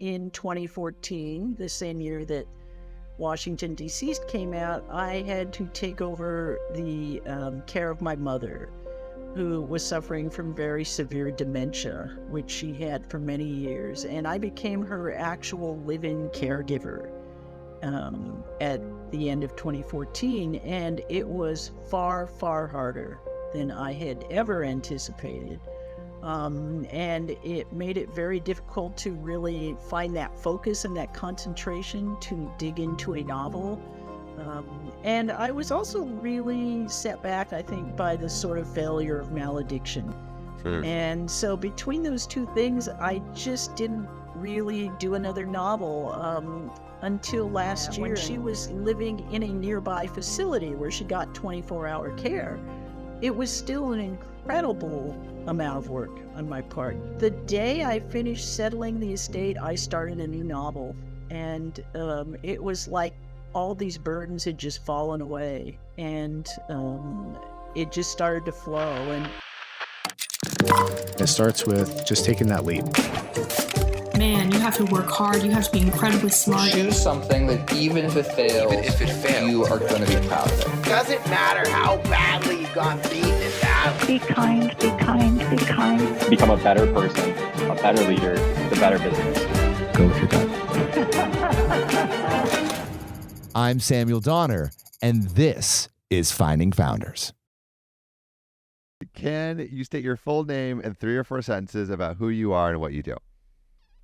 in 2014, the same year that Washington, D.C. came out, I had to take over the care of my mother, who was suffering from very severe dementia, which she had for many years. And I became her actual live-in caregiver at the end of 2014. And it was far, far harder than I had ever anticipated. And it made it very difficult to really find that focus and that concentration to dig into a novel. And I was also really set back, I think, by the sort of failure of Malediction. And so between those two things, I just didn't really do another novel until last year. When she was living in a nearby facility where she got 24-hour care. It was still an incredible amount of work on my part. The day I finished settling the estate, I started a new novel. And it was like all these burdens had just fallen away. And it just started to flow. And it starts with just taking that leap. Man, you have to work hard. You have to be incredibly smart. Choose something that even if it fails, you are going to be proud of it. Doesn't matter how badly you got beaten in battle. Be kind, be kind, be kind. Become a better person, a better leader, the better business. Go with your gut. I'm Samuel Donner, and this is Finding Founders. Can you state your full name in 3 or 4 sentences about who you are and what you do?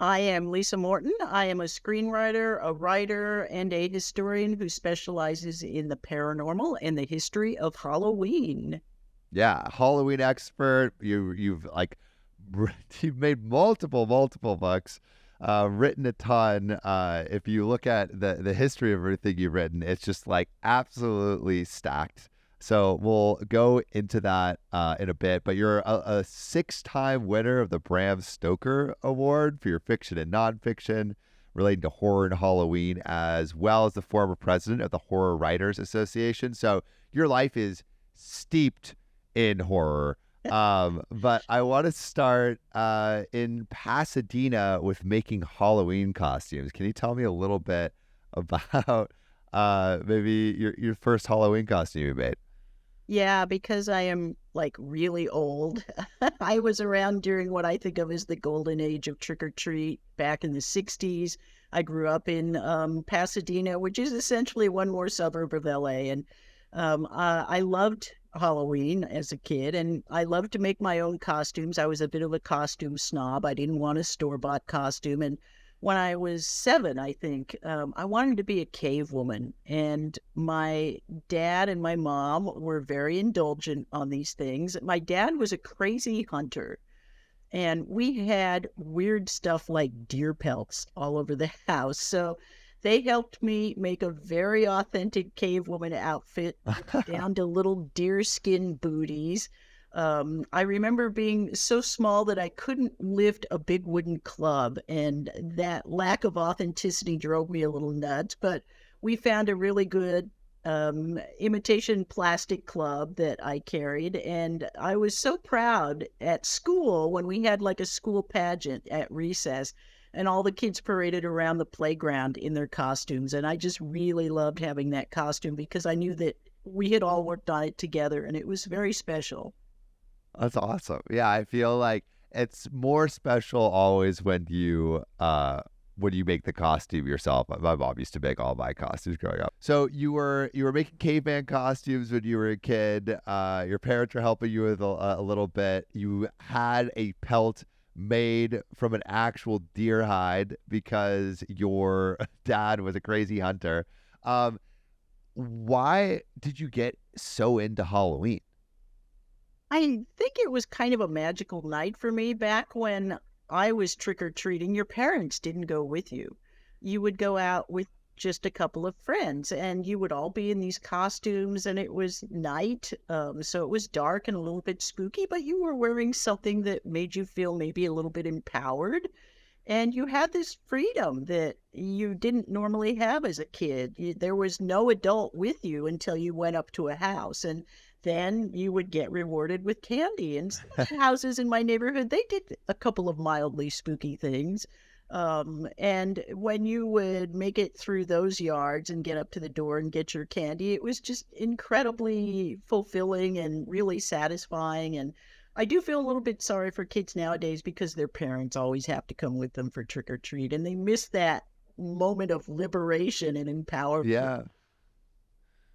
I am Lisa Morton. I am a screenwriter, a writer, and a historian who specializes in the paranormal and the history of Halloween. Yeah, Halloween expert. You've made multiple books, written a ton. If you look at the history of everything you've written, it's just like absolutely stacked. So we'll go into that in a bit, but you're a 6-time winner of the Bram Stoker Award for your fiction and nonfiction relating to horror and Halloween, as well as the former president of the Horror Writers Association. So your life is steeped in horror. But I want to start in Pasadena with making Halloween costumes. Can you tell me a little bit about maybe your first Halloween costume you made? Yeah, because I am really old. I was around during what I think of as the golden age of trick-or-treat back in the 60s. I grew up in Pasadena, which is essentially one more suburb of LA. And I loved Halloween as a kid, and I loved to make my own costumes. I was a bit of a costume snob. I didn't want a store-bought costume. And when I was 7, I think, I wanted to be a cave woman. And my dad and my mom were very indulgent on these things. My dad was a crazy hunter. And we had weird stuff like deer pelts all over the house. So they helped me make a very authentic cave woman outfit down to little deer skin booties. I remember being so small that I couldn't lift a big wooden club, and that lack of authenticity drove me a little nuts. But we found a really good imitation plastic club that I carried, and I was so proud at school when we had a school pageant at recess, and all the kids paraded around the playground in their costumes. And I just really loved having that costume because I knew that we had all worked on it together, and it was very special. That's awesome. Yeah, I feel like it's more special always when you make the costume yourself. My mom used to make all my costumes growing up. So you were making caveman costumes when you were a kid. Your parents were helping you with a little bit. You had a pelt made from an actual deer hide because your dad was a crazy hunter. Why did you get so into Halloween? I think it was kind of a magical night for me back when I was trick-or-treating. Your parents didn't go with you. You would go out with just a couple of friends, and you would all be in these costumes, and it was night, so it was dark and a little bit spooky, but you were wearing something that made you feel maybe a little bit empowered, and you had this freedom that you didn't normally have as a kid. There was no adult with you until you went up to a house, and then you would get rewarded with candy. And some houses in my neighborhood, they did a couple of mildly spooky things. And when you would make it through those yards and get up to the door and get your candy, it was just incredibly fulfilling and really satisfying. And I do feel a little bit sorry for kids nowadays because their parents always have to come with them for trick or treat, and they miss that moment of liberation and empowerment. Yeah.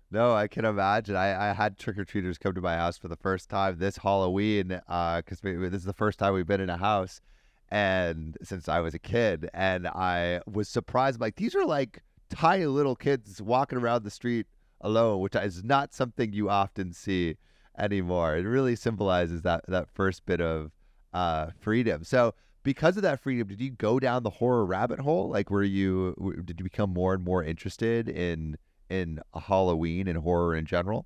No, I can imagine. I had trick-or-treaters come to my house for the first time this Halloween because this is the first time we've been in a house and since I was a kid. And I was surprised. Like, these are like tiny little kids walking around the street alone, which is not something you often see anymore. It really symbolizes that first bit of freedom. So because of that freedom, did you go down the horror rabbit hole? Like, did you become more and more interested in Halloween and horror in general?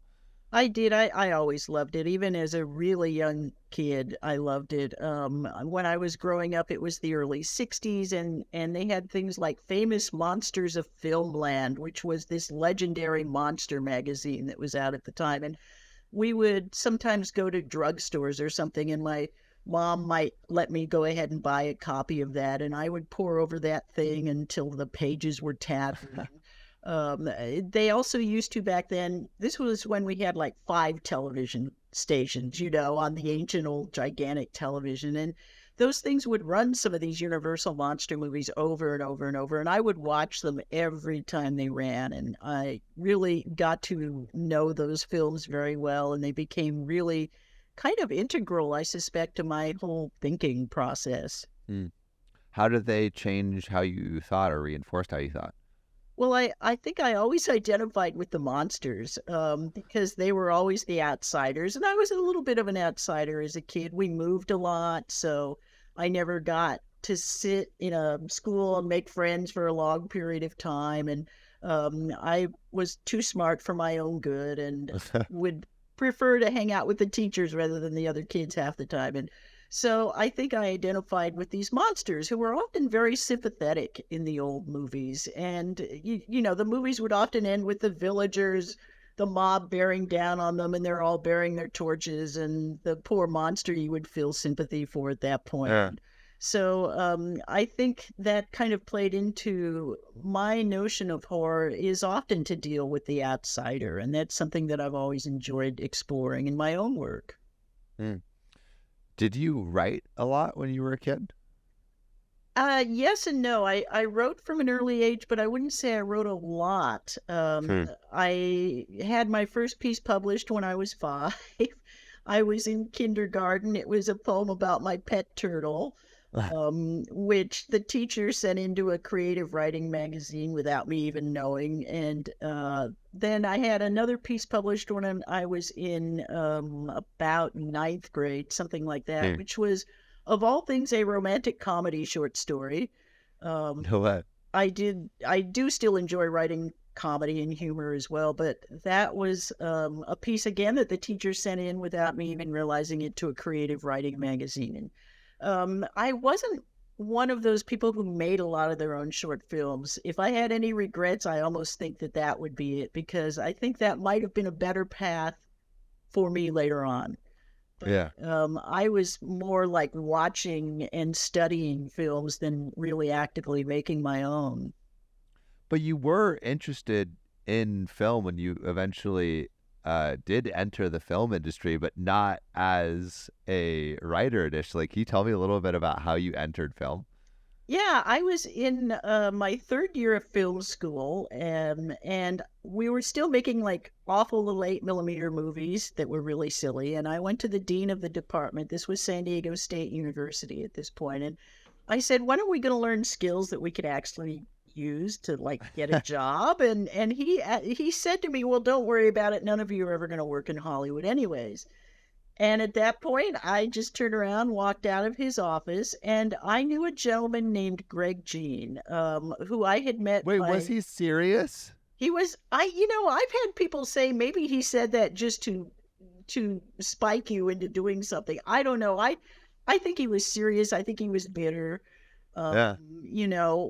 I did. I always loved it. Even as a really young kid, I loved it. When I was growing up, it was the early 60s, and they had things like Famous Monsters of Filmland, which was this legendary monster magazine that was out at the time. And we would sometimes go to drugstores or something, and my mom might let me go ahead and buy a copy of that, and I would pore over that thing until the pages were tattered. They also used to back then, this was when we had like 5 television stations, on the ancient old gigantic television. And those things would run some of these Universal monster movies over and over and over. And I would watch them every time they ran. And I really got to know those films very well. And they became really kind of integral, I suspect, to my whole thinking process. How did they change how you thought or reinforced how you thought? Well, I think I always identified with the monsters because they were always the outsiders. And I was a little bit of an outsider as a kid. We moved a lot, so I never got to sit in a school and make friends for a long period of time. And I was too smart for my own good and would prefer to hang out with the teachers rather than the other kids half the time. And so I think I identified with these monsters who were often very sympathetic in the old movies. And, the movies would often end with the villagers, the mob bearing down on them, and they're all bearing their torches. And the poor monster you would feel sympathy for at that point. Yeah. So I think that kind of played into my notion of horror is often to deal with the outsider. And that's something that I've always enjoyed exploring in my own work. Did you write a lot when you were a kid? Yes and no. I wrote from an early age, but I wouldn't say I wrote a lot. I had my first piece published when I was 5. I was in kindergarten. It was a poem about my pet turtle, which the teacher sent into a creative writing magazine without me even knowing. And then I had another piece published when I was in about 9th grade, something like that, which was, of all things, a romantic comedy short story. No way. I do still enjoy writing comedy and humor as well, but that was a piece again that the teacher sent in without me even realizing it to a creative writing magazine. And I wasn't one of those people who made a lot of their own short films. If I had any regrets, I almost think that would be it, because I think that might have been a better path for me later on. But, yeah. I was more like watching and studying films than really actively making my own. But you were interested in film when you eventually did enter the film industry, but not as a writer initially. Can you tell me a little bit about how you entered film? Yeah, I was in my 3rd year of film school, and we were still making like awful little 8mm movies that were really silly. And I went to the dean of the department. This was San Diego State University at this point, and I said, "When are we going to learn skills that we could actually use to like get a job?" And he said to me, "Well, don't worry about it. None of you are ever going to work in Hollywood anyways." And at that point, I just turned around, walked out of his office, and I knew a gentleman named Greg Jean, who I had met. Wait, was he serious? He was. I've had people say maybe he said that just to spike you into doing something. I don't know. I think he was serious. I think he was bitter.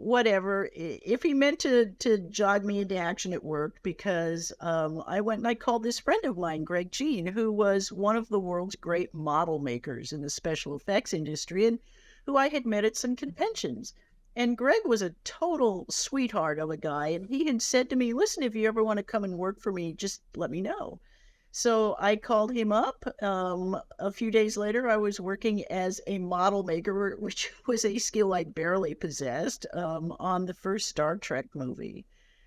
Whatever. If he meant to jog me into action, it worked, because I went and I called this friend of mine, Greg Jean, who was one of the world's great model makers in the special effects industry, and who I had met at some conventions. And Greg was a total sweetheart of a guy. And he had said to me, listen, if you ever want to come and work for me, just let me know. So I called him up. A few days later, I was working as a model maker, which was a skill I barely possessed, on the first Star Trek movie.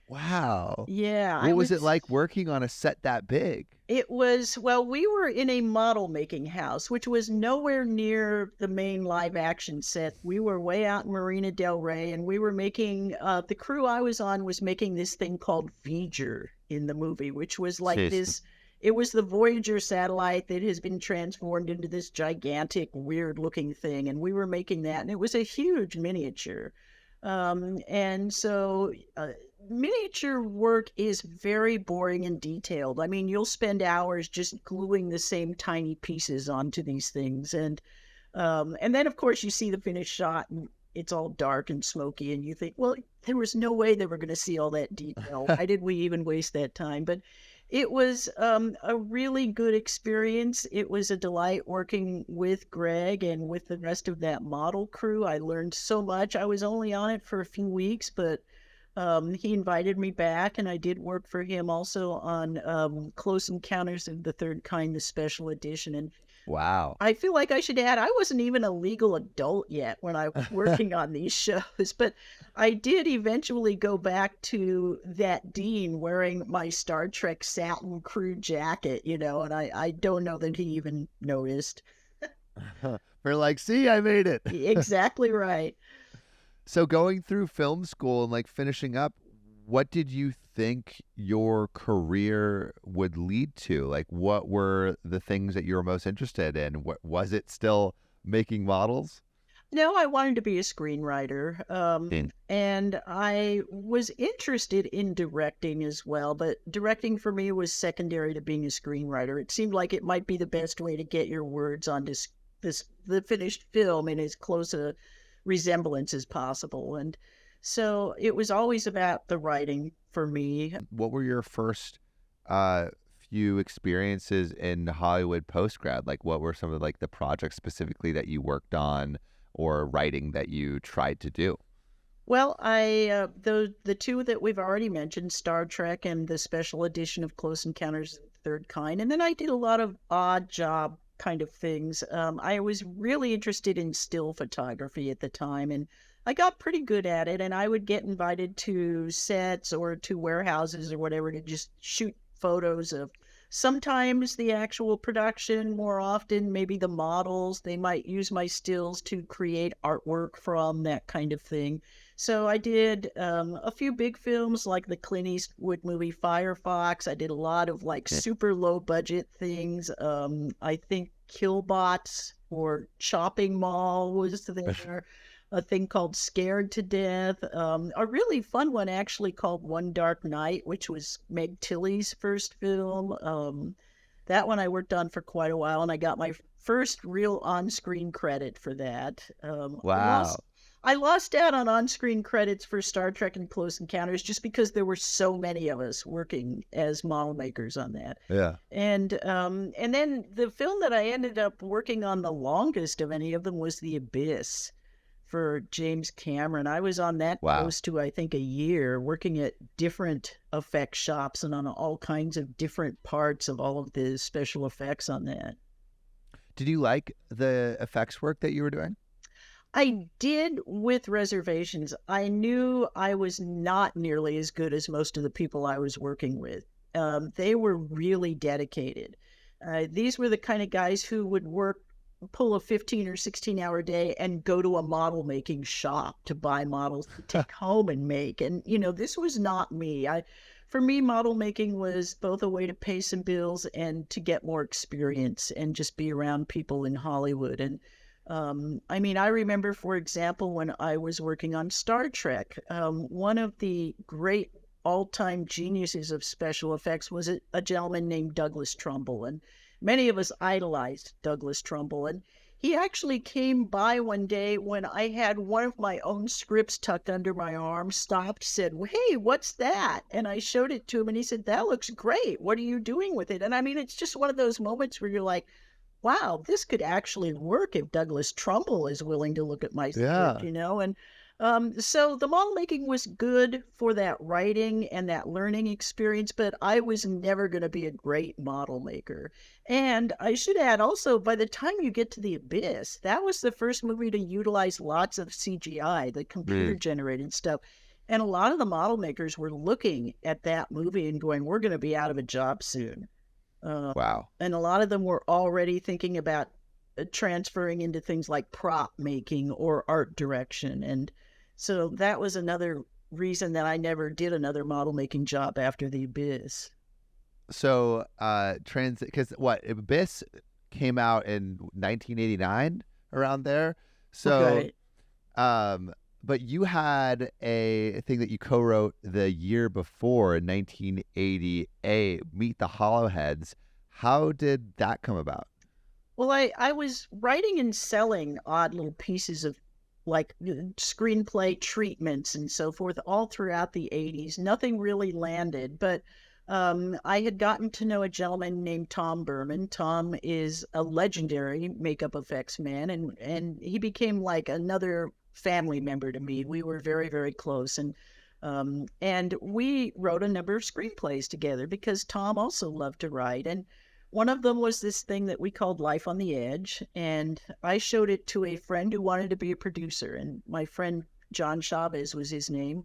Wow. Yeah. What was it like working on a set that big? It was, well, we were in a model making house, which was nowhere near the main live action set. We were way out in Marina Del Rey, and we were making, the crew I was on was making this thing called Voyager in the movie, which was like Jeez. this. It was the Voyager satellite that has been transformed into this gigantic, weird-looking thing, and we were making that, and it was a huge miniature. And so miniature work is very boring and detailed. I mean, you'll spend hours just gluing the same tiny pieces onto these things, and then of course you see the finished shot, and it's all dark and smoky, and you think, well, there was no way they were going to see all that detail. Why did we even waste that time? But it was a really good experience. It was a delight working with Greg and with the rest of that model crew. I learned so much. I was only on it for a few weeks, but he invited me back, and I did work for him also on Close Encounters of the Third Kind, the special edition. And Wow. I feel like I should add, I wasn't even a legal adult yet when I was working on these shows, but I did eventually go back to that dean wearing my Star Trek satin crew jacket, and I don't know that he even noticed. We're like, see, I made it. Exactly right. So going through film school and like finishing up, what did you think your career would lead to? Like, what were the things that you were most interested in? What was it still making models? No, I wanted to be a screenwriter. And I was interested in directing as well, but directing for me was secondary to being a screenwriter. It seemed like it might be the best way to get your words on the finished film in as close a resemblance as possible. And so it was always about the writing for me. What were your first few experiences in Hollywood post-grad? Like, what were some of like the projects specifically that you worked on or writing that you tried to do? Well, the two that we've already mentioned, Star Trek and the special edition of Close Encounters of the Third Kind. And then I did a lot of odd job kind of things. I was really interested in still photography at the time, and I got pretty good at it, and I would get invited to sets or to warehouses or whatever to just shoot photos of sometimes the actual production, more often maybe the models. They might use my stills to create artwork from, that kind of thing. So I did a few big films like the Clint Eastwood movie Firefox. I did a lot of like super low budget things. I think Killbots or Chopping Mall was there. A thing called Scared to Death, a really fun one actually called One Dark Night, which was Meg Tilly's first film. That one I worked on for quite a while, and I got my first real on-screen credit for that. Wow. I lost out on on-screen credits for Star Trek and Close Encounters just because there were so many of us working as model makers on that. Yeah. And then the film that I ended up working on the longest of any of them was The Abyss for James Cameron. I was on that close to, I think, a year, working at different effects shops and on all kinds of different parts of all of the special effects on that. Did you like the effects work that you were doing? I did, with reservations. I knew I was not nearly as good as most of the people I was working with. They were really dedicated. These were the kind of guys who would pull a 15 or 16-hour day and go to a model making shop to buy models to take home and make. And, this was not me. For me, model making was both a way to pay some bills and to get more experience and just be around people in Hollywood. And I remember, for example, when I was working on Star Trek, one of the great all-time geniuses of special effects was a gentleman named Douglas Trumbull. And many of us idolized Douglas Trumbull. And he actually came by one day when I had one of my own scripts tucked under my arm, stopped, said, "Hey, what's that?" And I showed it to him, and he said, "That looks great. What are you doing with it?" And it's just one of those moments where you're like, wow, this could actually work if Douglas Trumbull is willing to look at my script, And So the model making was good for that writing and that learning experience, but I was never going to be a great model maker. And I should add also, by the time you get to The Abyss, that was the first movie to utilize lots of CGI, the computer generated stuff. And a lot of the model makers were looking at that movie and going, we're going to be out of a job soon. Wow. And a lot of them were already thinking about transferring into things like prop making or art direction. And so that was another reason that I never did another model making job after The Abyss. So, because Abyss came out in 1989, around there. So, but you had a thing that you co-wrote the year before in 1988, Meet the Hollowheads. How did that come about? Well, I was writing and selling odd little pieces of like screenplay treatments and so forth all throughout the 80s. Nothing really landed, but I had gotten to know a gentleman named Tom Berman. Tom is a legendary makeup effects man, and he became like another family member to me. We were very, very close, and we wrote a number of screenplays together because Tom also loved to write. And one of them was this thing that we called Life on the Edge, and I showed it to a friend who wanted to be a producer, and my friend John Chavez was his name.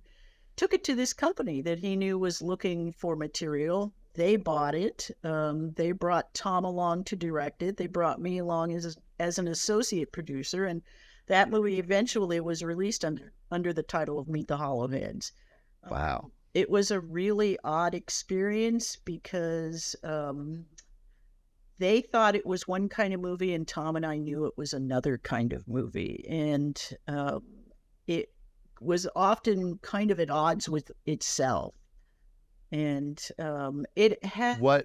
Took it to this company that he knew was looking for material. They bought it. They brought Tom along to direct it. They brought me along as an associate producer, and that movie eventually was released under the title of Meet the Hollowheads. Wow. It was a really odd experience because they thought it was one kind of movie, and Tom and I knew it was another kind of movie. And it was often kind of at odds with itself. And it had... What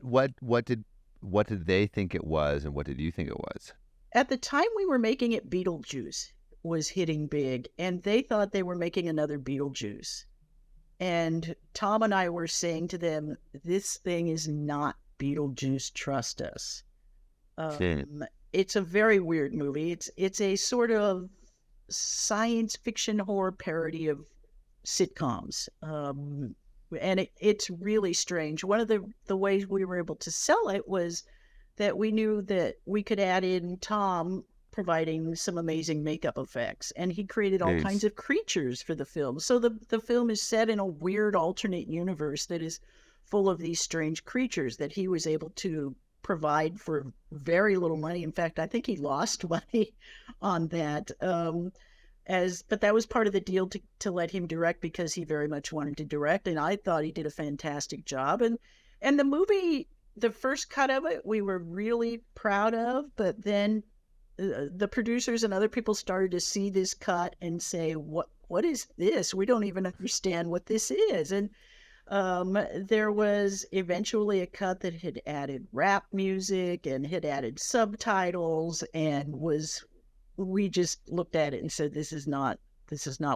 did they think it was, and what did you think it was? At the time we were making it, Beetlejuice was hitting big, and they thought they were making another Beetlejuice. And Tom and I were saying to them, this thing is not Beetlejuice, trust us. It's a very weird movie. It's a sort of science fiction horror parody of sitcoms. And it's really strange. One of the ways we were able to sell it was that we knew that we could add in Tom providing some amazing makeup effects, and he created all kinds of creatures for the film. So the film is set in a weird alternate universe that is full of these strange creatures that he was able to provide for very little money. In fact, I think he lost money on that. But that was part of the deal to let him direct, because he very much wanted to direct, and I thought he did a fantastic job. And the movie, the first cut of it, we were really proud of, but then the producers and other people started to see this cut and say, what is this? We don't even understand what this is. And there was eventually a cut that had added rap music and had added subtitles, and we just looked at it and said, this is not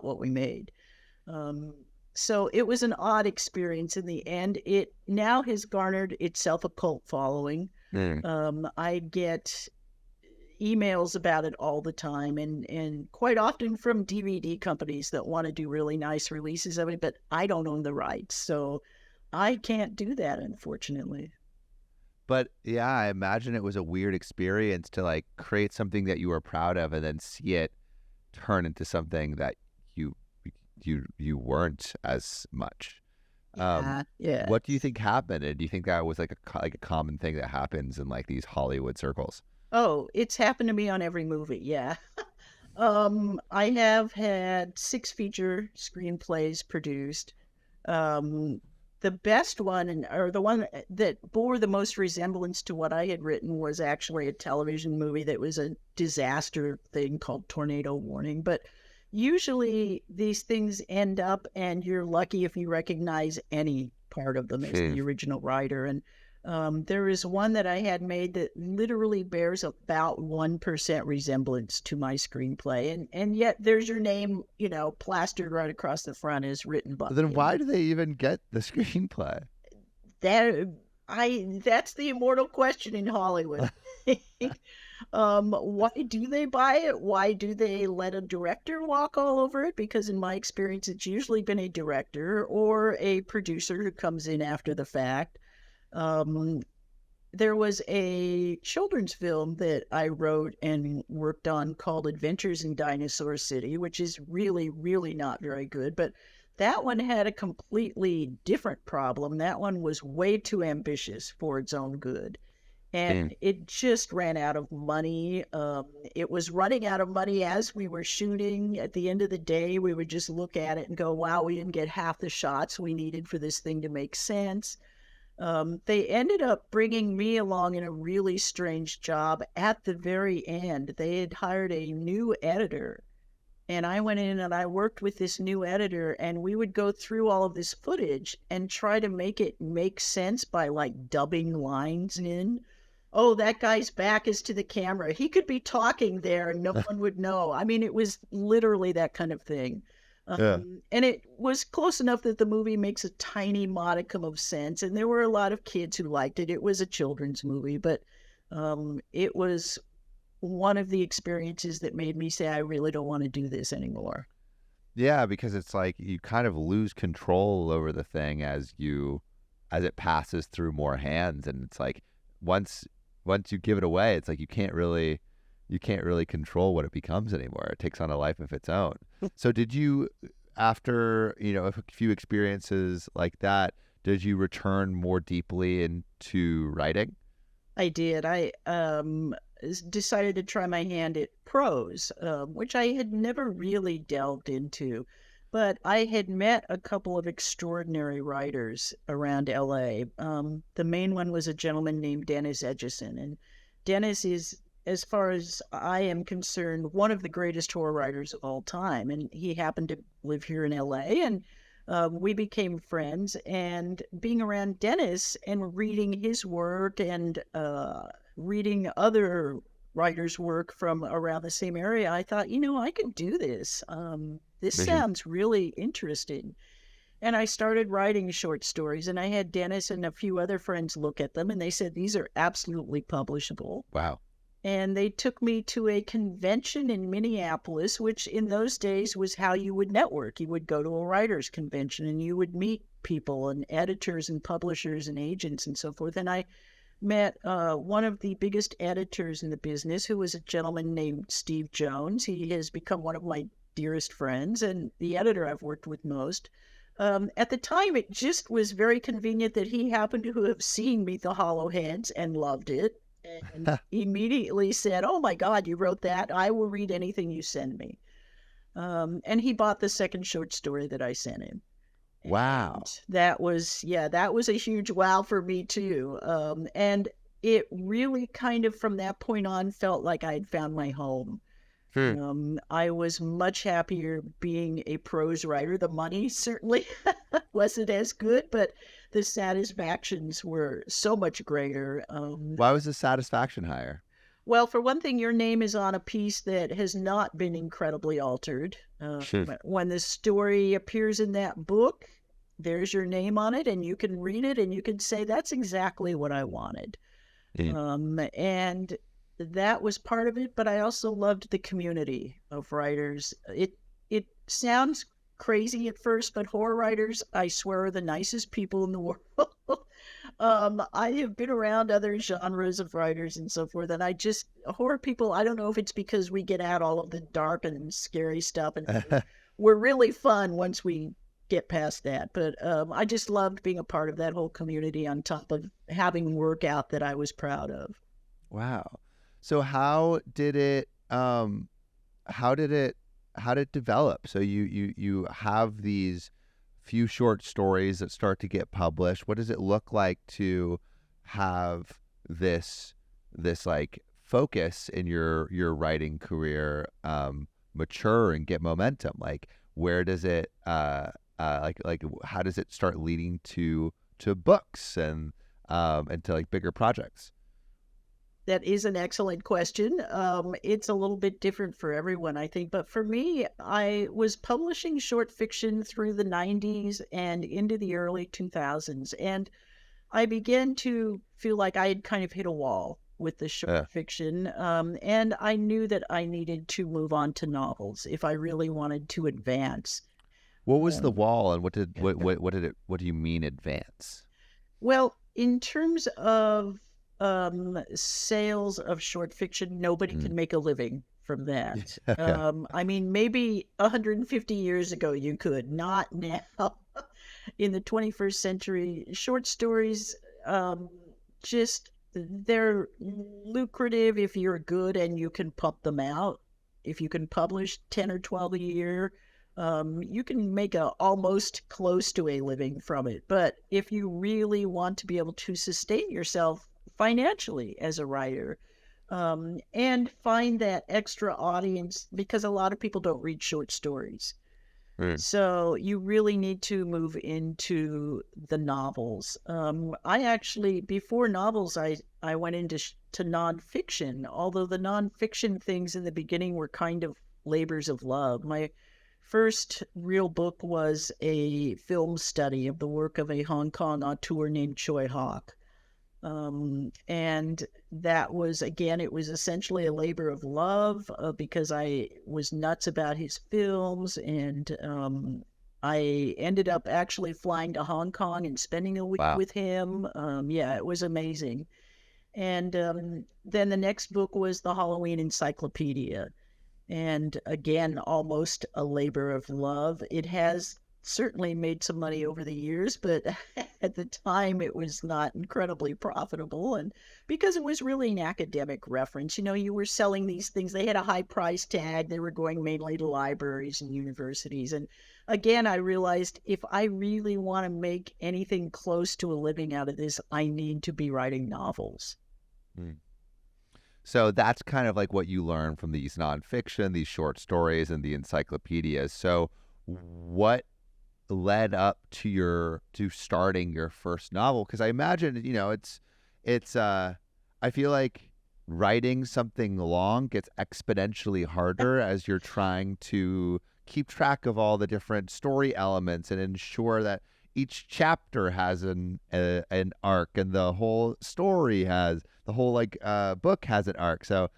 what we made. So it was an odd experience in the end. It now has garnered itself a cult following. I get emails about it all the time, and quite often from DVD companies that want to do really nice releases of it, but I don't own the rights, so I can't do that, unfortunately. But yeah, I imagine it was a weird experience to like create something that you were proud of and then see it turn into something that you weren't as much. Yeah. What do you think happened? And do you think that was like a common thing that happens in like these Hollywood circles? Oh, it's happened to me on every movie. Yeah. I have had 6 feature screenplays produced. The best one, or the one that bore the most resemblance to what I had written, was actually a television movie that was a disaster thing called Tornado Warning. But usually these things end up, and you're lucky if you recognize any part of them as the original writer. And there is one that I had made that literally bears about 1% resemblance to my screenplay, and yet there's your name, plastered right across the front as written by. Then why do they even get the screenplay? That That's the immortal question in Hollywood. Why do they buy it? Why do they let a director walk all over it? Because in my experience, it's usually been a director or a producer who comes in after the fact. There was a children's film that I wrote and worked on called Adventures in Dinosaur City, which is really, really not very good. But that one had a completely different problem. That one was way too ambitious for its own good. And it just ran out of money. It was running out of money as we were shooting. At the end of the day, we would just look at it and go, wow, we didn't get half the shots we needed for this thing to make sense. They ended up bringing me along in a really strange job at the very end. They had hired a new editor, and I went in and I worked with this new editor, and we would go through all of this footage and try to make it make sense by like dubbing lines in. Oh, that guy's back is to the camera. He could be talking there and no one would know. I mean, it was literally that kind of thing. And it was close enough that the movie makes a tiny modicum of sense. And there were a lot of kids who liked it. It was a children's movie, but it was one of the experiences that made me say, I really don't want to do this anymore. Yeah, because it's like you kind of lose control over the thing as it passes through more hands. And it's like once you give it away, it's like you can't really control what it becomes anymore. It takes on a life of its own. So did you, after, a few experiences like that, did you return more deeply into writing? I did. I decided to try my hand at prose, which I had never really delved into. But I had met a couple of extraordinary writers around LA. The main one was a gentleman named Dennis Edgison. And Dennis is, as far as I am concerned, one of the greatest horror writers of all time. And he happened to live here in LA, and we became friends. And being around Dennis and reading his work and reading other writers' work from around the same area, I thought, I could do this. This sounds really interesting. And I started writing short stories, and I had Dennis and a few other friends look at them, and they said, these are absolutely publishable. Wow. And they took me to a convention in Minneapolis, which in those days was how you would network. You would go to a writers' convention and you would meet people and editors and publishers and agents and so forth. And I met one of the biggest editors in the business, who was a gentleman named Steve Jones. He has become one of my dearest friends and the editor I've worked with most. At the time, it just was very convenient that he happened to have seen Meet the Hollowheads and loved it. And immediately said, oh my God, you wrote that? I will read anything you send me. And he bought the second short story that I sent him. Wow. And that was a huge wow for me too. And it really kind of from that point on felt like I'd found my home. I was much happier being a prose writer. The money certainly wasn't as good, but the satisfactions were so much greater. Why was the satisfaction higher? Well, for one thing, your name is on a piece that has not been incredibly altered. When the story appears in that book, there's your name on it, and you can read it, and you can say, that's exactly what I wanted. And that was part of it, but I also loved the community of writers. It sounds crazy at first, but horror writers, I swear, are the nicest people in the world. I have been around other genres of writers and so forth, and horror people, I don't know if it's because we get out all of the dark and scary stuff, and we're really fun once we get past that. But I just loved being a part of that whole community on top of having work out that I was proud of. Wow. So how did it develop? So you have these few short stories that start to get published. What does it look like to have this like focus in your writing career mature and get momentum? Like, where does it like how does it start leading to books and to like bigger projects? That is an excellent question. It's a little bit different for everyone, I think. But for me, I was publishing short fiction through the 90s and into the early 2000s. And I began to feel like I had kind of hit a wall with the short fiction, and I knew that I needed to move on to novels if I really wanted to advance. What was the wall, and what do you mean advance? Well, in terms of sales of short fiction, nobody can make a living from that. Okay. I mean, maybe 150 years ago you could, not now. In the 21st century, short stories, just they're lucrative if you're good and you can pump them out. If you can publish 10 or 12 a year, you can make almost close to a living from it. But if you really want to be able to sustain yourself financially as a writer, and find that extra audience, because a lot of people don't read short stories. So you really need to move into the novels. I actually, before novels, I went into to nonfiction, although the nonfiction things in the beginning were kind of labors of love. My first real book was a film study of the work of a Hong Kong auteur named Choi Hawk. And that was, again, it was essentially a labor of love, because I was nuts about his films, and I ended up actually flying to Hong Kong and spending a week with him. Yeah, it was amazing. And then the next book was the Halloween Encyclopedia. And again, almost a labor of love. It has certainly made some money over the years, but at the time it was not incredibly profitable, and because it was really an academic reference. You were selling these things, they had a high price tag, they were going mainly to libraries and universities. And again, I realized if I really want to make anything close to a living out of this, I need to be writing novels. So that's kind of like what you learn from these nonfiction, these short stories, and the encyclopedias. So what led up to starting your first novel? Because I imagine, it's I feel like writing something long gets exponentially harder as you're trying to keep track of all the different story elements and ensure that each chapter has an arc, and the whole story has the whole book has an arc. So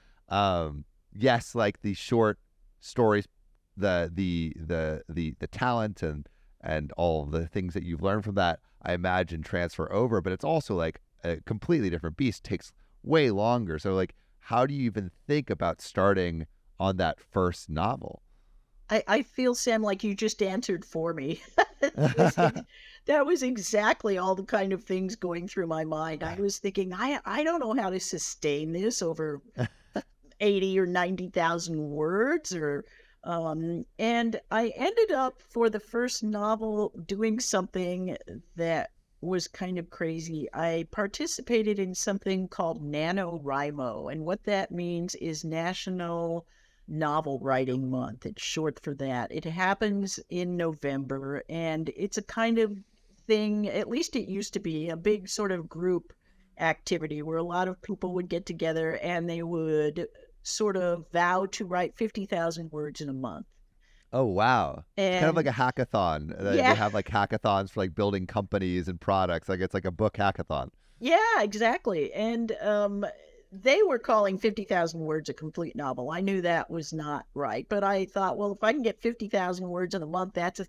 yes, like the short stories, the talent and all the things that you've learned from that, I imagine, transfer over, but it's also like a completely different beast, takes way longer. So how do you even think about starting on that first novel? I feel, Sam, like you just answered for me. That was exactly all the kind of things going through my mind. I was thinking, I don't know how to sustain this over 80 or 90,000 words, and I ended up, for the first novel, doing something that was kind of crazy. I participated in something called NaNoWriMo, and what that means is National Novel Writing Month. It's short for that. It happens in November, and it's a kind of thing, at least it used to be, a big sort of group activity where a lot of people would get together and they would sort of vow to write 50,000 words in a month. Oh, wow. And it's kind of like a hackathon. They have hackathons for building companies and products. It's like a book hackathon. Yeah, exactly. And they were calling 50,000 words a complete novel. I knew that was not right, but I thought, well, if I can get 50,000 words in a month, that's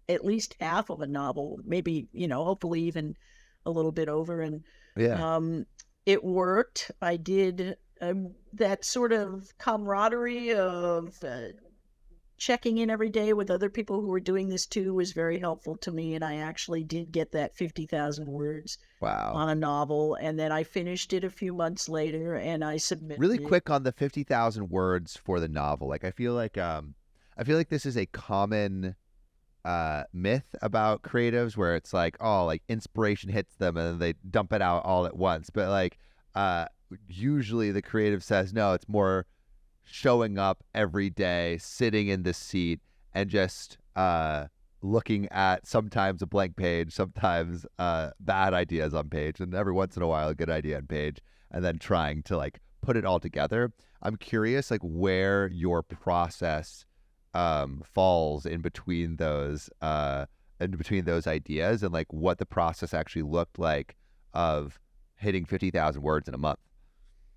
at least half of a novel, maybe, hopefully even a little bit over. And it worked. I did that sort of camaraderie of checking in every day with other people who were doing this too was very helpful to me, and I actually did get that 50,000 words on a novel, and then I finished it a few months later, and I submitted really quick on the 50,000 words for the novel. I feel like this is a common myth about creatives, where it's inspiration hits them and then they dump it out all at once, but usually the creative says no, it's more showing up every day, sitting in the seat, and just looking at sometimes a blank page, sometimes bad ideas on page, and every once in a while a good idea on page, and then trying to put it all together. I'm curious where your process falls in between those ideas, and what the process actually looked like of hitting 50,000 words in a month?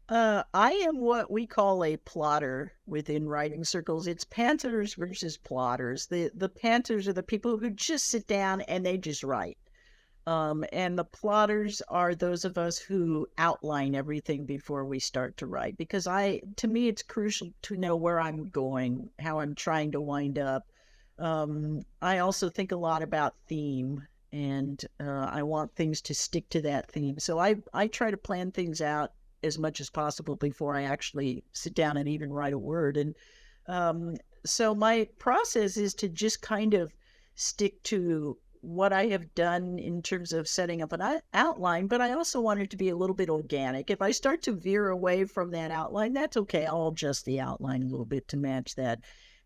I am what we call a plotter within writing circles. It's pantsers versus plotters. The pantsers are the people who just sit down and they just write. And the plotters are those of us who outline everything before we start to write. Because to me, it's crucial to know where I'm going, how I'm trying to wind up. I also think a lot about theme, and I want things to stick to that theme. So I try to plan things out as much as possible before I actually sit down and even write a word. And so my process is to just kind of stick to what I have done in terms of setting up an outline, but I also want it to be a little bit organic. If I start to veer away from that outline, that's okay. I'll adjust the outline a little bit to match that.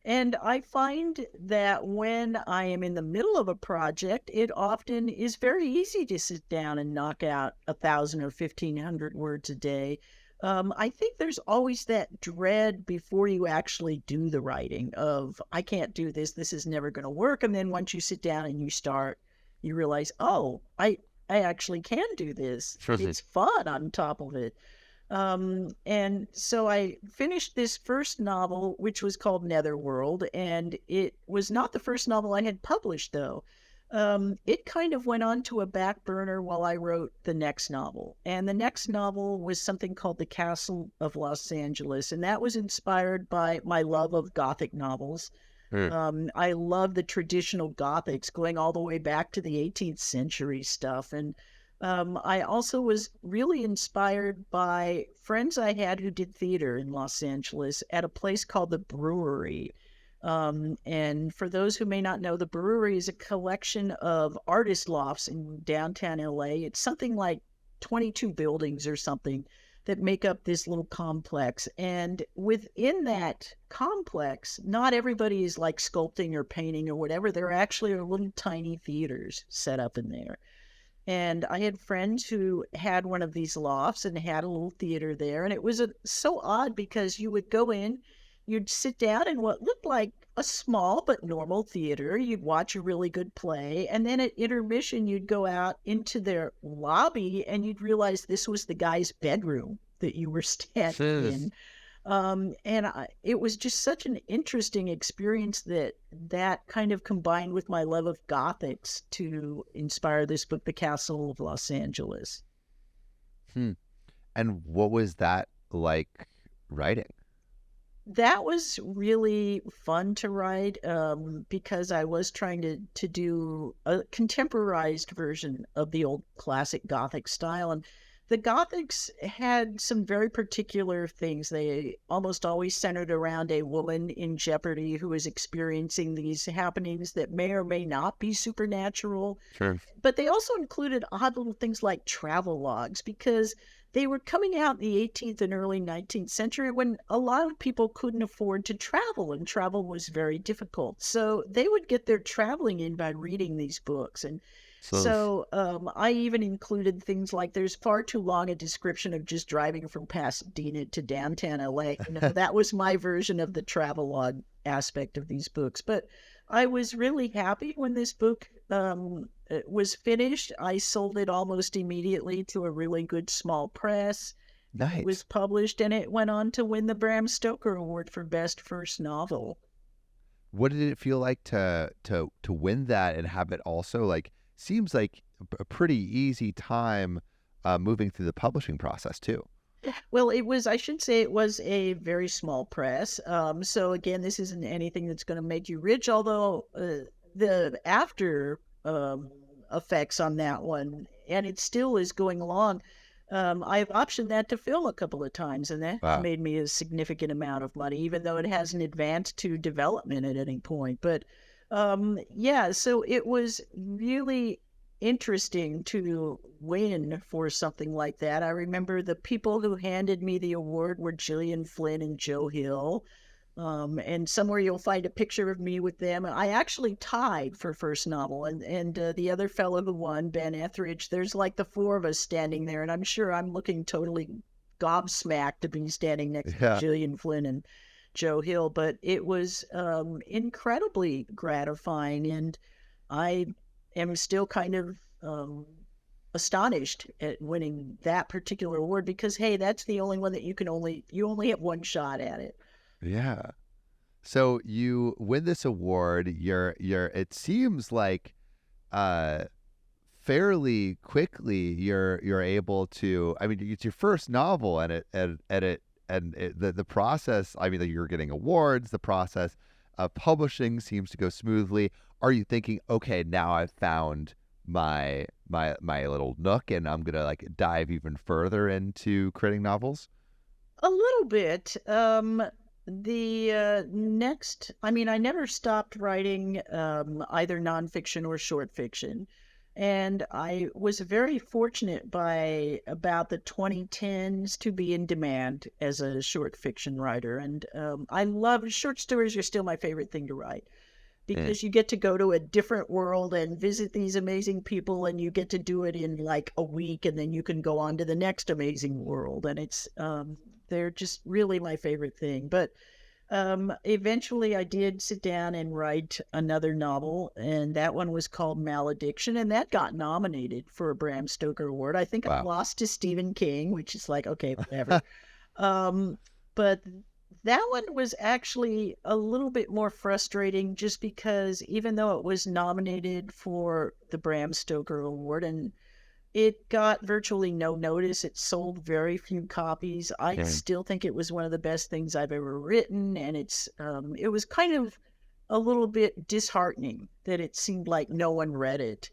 And I find that when I am in the middle of a project, it often is very easy to sit down and knock out 1,000 or 1,500 words a day. I think there's always that dread before you actually do the writing of, I can't do this, this is never going to work. And then once you sit down and you start, you realize, oh, I actually can do this. It's fun on top of it. And so I finished this first novel, which was called Netherworld, and it was not the first novel I had published, though. It kind of went on to a back burner while I wrote the next novel. And the next novel was something called The Castle of Los Angeles, and that was inspired by my love of Gothic novels. I love the traditional Gothics going all the way back to the 18th century stuff. And I also was really inspired by friends I had who did theater in Los Angeles at a place called the Brewery. And for those who may not know, the Brewery is a collection of artist lofts in downtown LA. It's something like 22 buildings or something that make up this little complex. And within that complex, not everybody is like sculpting or painting or whatever. There actually are little tiny theaters set up in there. And I had friends who had one of these lofts and had a little theater there. And it was so odd because you would go in, you'd sit down in what looked like a small but normal theater. You'd watch a really good play. And then at intermission, you'd go out into their lobby and you'd realize this was the guy's bedroom that you were standing in. It was just such an interesting experience that kind of combined with my love of Gothics to inspire this book, The Castle of Los Angeles. And what was that like writing? That was really fun to write because I was trying to do a contemporized version of the old classic Gothic style. And the Gothics had some very particular things. They almost always centered around a woman in jeopardy who is experiencing these happenings that may or may not be supernatural. Sure. But they also included odd little things like travel logs because they were coming out in the 18th and early 19th century when a lot of people couldn't afford to travel, and travel was very difficult. So they would get their traveling in by reading these books. And so I even included things like there's far too long a description of just driving from Pasadena to downtown LA. That was my version of the travelogue aspect of these books. But I was really happy when this book was finished. I sold it almost immediately to a really good small press. Nice. It was published and it went on to win the Bram Stoker Award for Best First Novel. What did it feel like to win that and have it also like seems like a pretty easy time moving through the publishing process too? Well, I should say it was a very small press. So again, this isn't anything that's going to make you rich, although the after effects on that one, and it still is going along. I've optioned that to film a couple of times, and that made me a significant amount of money, even though it hasn't advanced to development at any point. But so it was really interesting to win for something like that. I remember the people who handed me the award were Gillian Flynn and Joe Hill. And somewhere you'll find a picture of me with them. I actually tied for first novel, and the other fellow who won, Ben Etheridge, there's like the four of us standing there, and I'm sure I'm looking totally gobsmacked to be standing next to Gillian Flynn and Joe Hill, but it was incredibly gratifying, and I am still kind of astonished at winning that particular award because, hey, that's the only one that you only have one shot at it. Yeah. So you win this award. It seems like fairly quickly you're able to. I mean, it's your first novel, and the process. I mean, that you're getting awards. The process of publishing seems to go smoothly. Are you thinking, okay, now I've found my little nook, and I'm gonna like dive even further into creating novels? A little bit. The next, I mean, I never stopped writing either nonfiction or short fiction. And I was very fortunate by about the 2010s to be in demand as a short fiction writer. And I love short stories are still my favorite thing to write because you get to go to a different world and visit these amazing people, and you get to do it in like a week, and then you can go on to the next amazing world. And it's they're just really my favorite thing. But eventually I did sit down and write another novel, and that one was called Malediction, and that got nominated for a Bram Stoker Award. I think I lost to Stephen King, which is like, okay, whatever. But that one was actually a little bit more frustrating just because even though it was nominated for the Bram Stoker Award and it got virtually no notice, it sold very few copies, I still think it was one of the best things I've ever written. And it was kind of a little bit disheartening that it seemed like no one read it.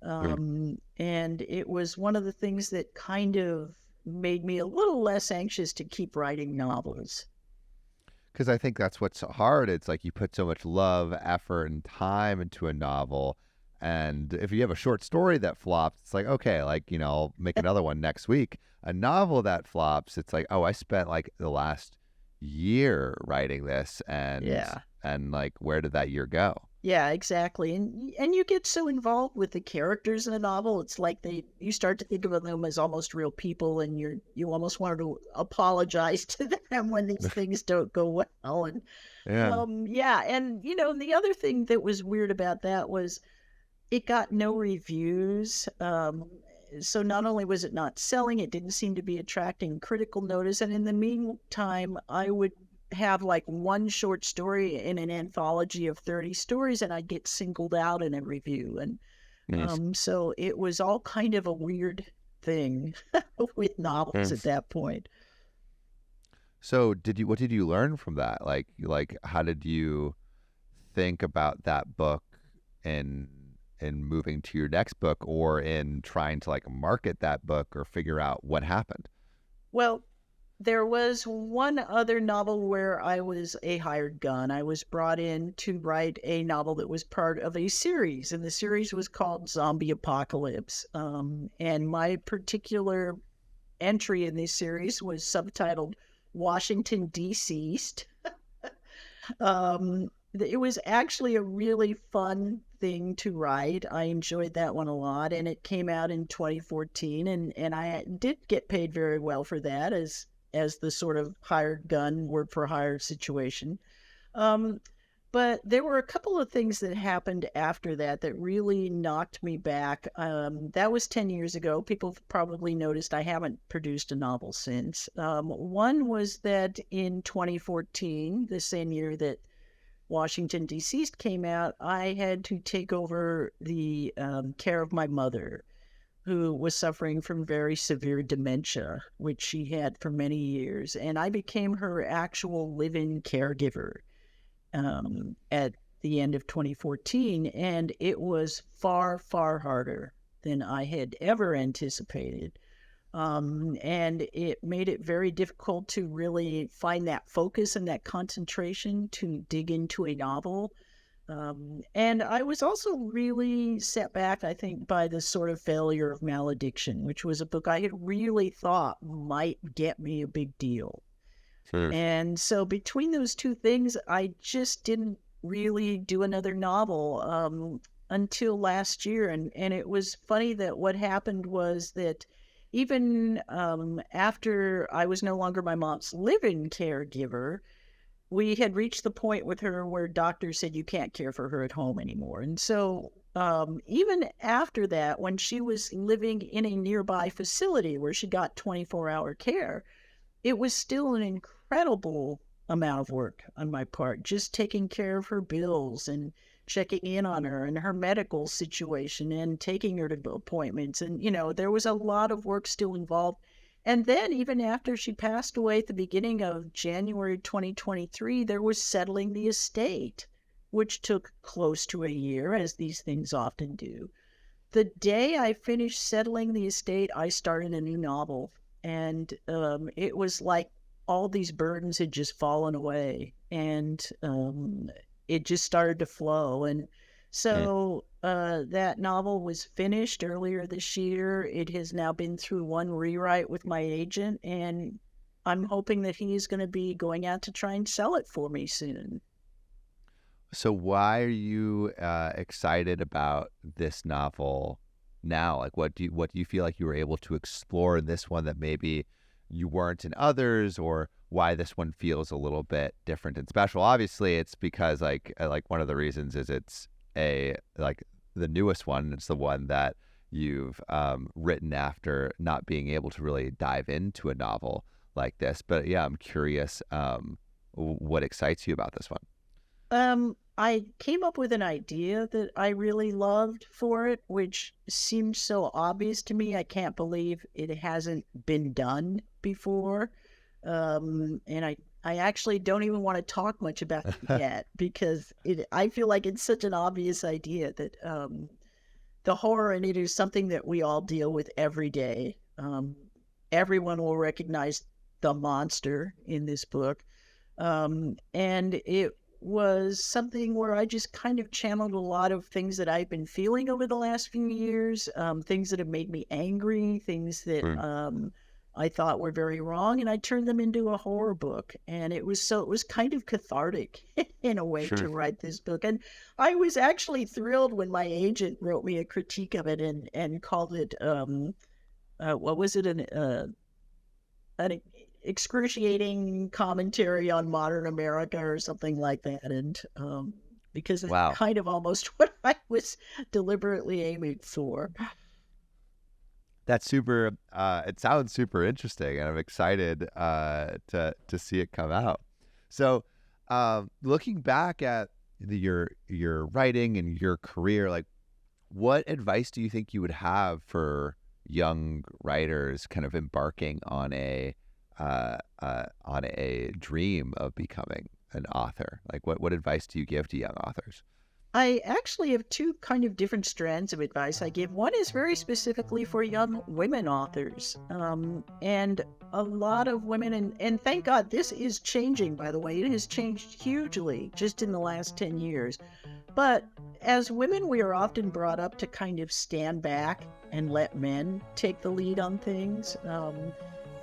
And it was one of the things that kind of made me a little less anxious to keep writing novels. Because I think that's what's hard. It's like you put so much love, effort, and time into a novel. And if you have a short story that flops, it's like, okay, like, you know, I'll make another one next week. A novel that flops, it's like, oh, I spent like the last year writing this, and like, where did that year go? Yeah, exactly. And you get so involved with the characters in a novel, it's like you start to think of them as almost real people, and you almost want to apologize to them when these things don't go well. And and you know, the other thing that was weird about that was it got no reviews. So not only was it not selling, it didn't seem to be attracting critical notice. And in the meantime, I would have like one short story in an anthology of 30 stories, and I'd get singled out in a review. And so it was all kind of a weird thing with novels at that point. So what did you learn from that? Like how did you think about that book in moving to your next book, or in trying to like market that book or figure out what happened? Well, there was one other novel where I was a hired gun. I was brought in to write a novel that was part of a series, and the series was called Zombie Apocalypse. And my particular entry in this series was subtitled Washington Deceased. It was actually a really fun thing to write. I enjoyed that one a lot, and it came out in 2014, and I did get paid very well for that as the sort of hired gun, word for hire situation. But there were a couple of things that happened after that that really knocked me back. That was 10 years ago. People have probably noticed I haven't produced a novel since. One was that in 2014, the same year that Washington Deceased came out, I had to take over the care of my mother, who was suffering from very severe dementia, which she had for many years. And I became her actual live-in caregiver at the end of 2014. And it was far, far harder than I had ever anticipated. And it made it very difficult to really find that focus and that concentration to dig into a novel. And I was also really set back, I think, by the sort of failure of Malediction, which was a book I had really thought might get me a big deal. Sure. And so between those two things, I just didn't really do another novel until last year. And it was funny that what happened was that even after I was no longer my mom's live-in caregiver, we had reached the point with her where doctors said you can't care for her at home anymore. And so even after that, when she was living in a nearby facility where she got 24-hour care, it was still an incredible amount of work on my part, just taking care of her bills and checking in on her and her medical situation and taking her to appointments. And, there was a lot of work still involved. And then even after she passed away at the beginning of January 2023, there was settling the estate, which took close to a year, as these things often do. The day I finished settling the estate, I started a new novel. And it was like all these burdens had just fallen away, and it just started to flow. And so that novel was finished earlier this year. It has now been through one rewrite with my agent, and I'm hoping that he's going to be going out to try and sell it for me soon. So why are you excited about this novel now? Like, what do you feel like you were able to explore in this one that maybe you weren't in others, or why this one feels a little bit different and special? Obviously, it's because like one of the reasons is it's the newest one. It's the one that you've written after not being able to really dive into a novel like this. But yeah, I'm curious what excites you about this one. I came up with an idea that I really loved for it, which seemed so obvious to me. I can't believe it hasn't been done before. And I actually don't even want to talk much about it yet, because I feel like it's such an obvious idea that the horror in it is something that we all deal with every day. Everyone will recognize the monster in this book. And it was something where I just kind of channeled a lot of things that I've been feeling over the last few years, things that have made me angry, things that I thought were very wrong, and I turned them into a horror book. And it was kind of cathartic in a way to write this book. And I was actually thrilled when my agent wrote me a critique of it and called it, what was it, an excruciating commentary on modern America or something like that. And because it's kind of almost what I was deliberately aiming for. That's super. It sounds super interesting, and I'm excited to see it come out. So, looking back at your writing and your career, like, what advice do you think you would have for young writers kind of embarking on a dream of becoming an author? Like, what advice do you give to young authors? I actually have two kind of different strands of advice I give. One is very specifically for young women authors. And a lot of women, and thank God this is changing, by the way. It has changed hugely just in the last 10 years. But as women, we are often brought up to kind of stand back and let men take the lead on things.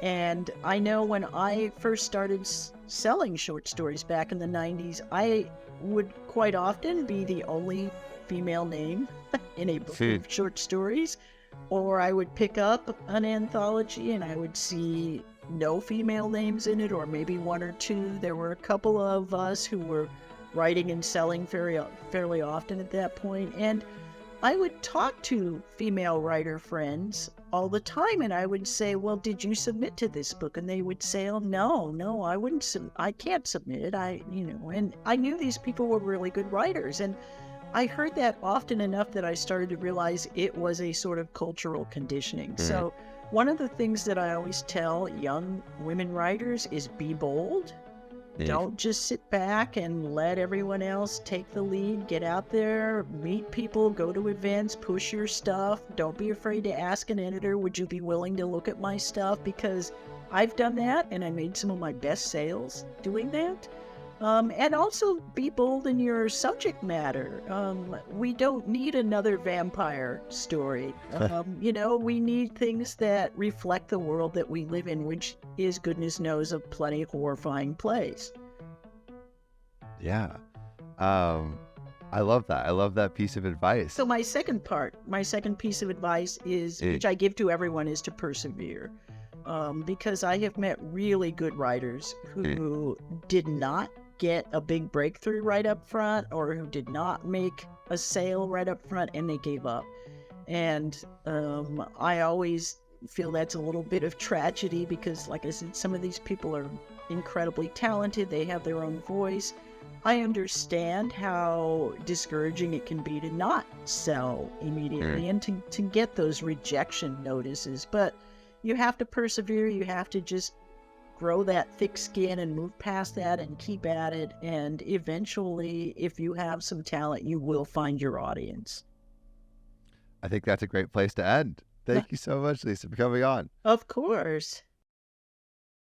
And I know when I first started selling short stories back in the 90s, I would quite often be the only female name in a book of short stories. Or I would pick up an anthology and I would see no female names in it, or maybe one or two. There were a couple of us who were writing and selling fairly often at that point. And I would talk to female writer friends all the time, and I would say, well, did you submit to this book? And they would say, oh, no, I wouldn't. I can't submit. And I knew these people were really good writers. And I heard that often enough that I started to realize it was a sort of cultural conditioning. So one of the things that I always tell young women writers is be bold. Don't just sit back and let everyone else take the lead. Get out there, meet people, go to events, push your stuff. Don't be afraid to ask an editor, would you be willing to look at my stuff? Because I've done that, and I made some of my best sales doing that. And also be bold in your subject matter. We don't need another vampire story. We need things that reflect the world that we live in, which is, goodness knows, a plenty horrifying place. Yeah. I love that. I love that piece of advice. So my second piece of advice is, which I give to everyone, is to persevere. Because I have met really good writers who did not get a big breakthrough right up front or who did not make a sale right up front and they gave up. And I always feel that's a little bit of tragedy because, like I said, some of these people are incredibly talented. They have their own voice. I understand how discouraging it can be to not sell immediately and to get those rejection notices. But you have to persevere. You have to just grow that thick skin and move past that and keep at it. And eventually, if you have some talent, you will find your audience. I think that's a great place to end. Thank you so much, Lisa, for coming on. Of course.